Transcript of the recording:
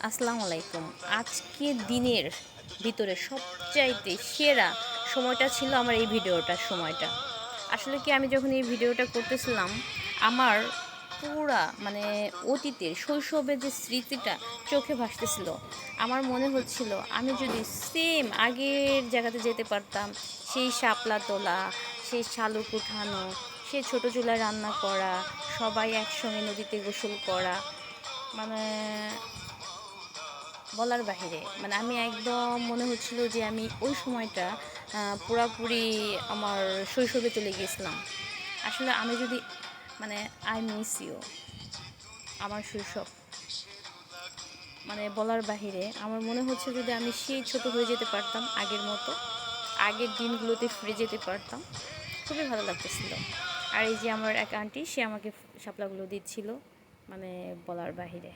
আসসালামু আলাইকুম। আজকে দিনের ভিতরে সবচাইতে সেরা সময়টা ছিল আমার এই ভিডিওটার সময়টা। আসলে কি আমি যখন এই ভিডিওটা করতেছিলাম, আমার পুরা অতীতের শৈশবের যে স্মৃতিটা চোখে ভাসতেছিল। আমার মনে হচ্ছিল আমি যদি সেম আগের জায়গাতে যেতে পারতাম, সেই শাপলা তোলা, সেই শালুক উঠানো, সেই ছোটো চুলায় রান্না করা, সবাই একসঙ্গে নদীতে গোসল করা, মানে বলার বাহিরে। আমি একদম মনে হচ্ছিল যে আমি ওই সময়টা পুরাপুরি আমার শৈশবে চলে গিয়েছিলাম। আসলে আমি যদি আই মিস ইউ, আমার শৈশব বলার বাহিরে। আমার মনে হচ্ছে যদি আমি সেই ছোট হয়ে যেতে পারতাম আগের মতো, আগের দিনগুলোতে ফিরে যেতে পারতাম, খুবই ভালো লাগতেছিল। আর এই যে আমার এক আন্টি, সে আমাকে শাপলাগুলো দিচ্ছিল, বলার বাহিরে।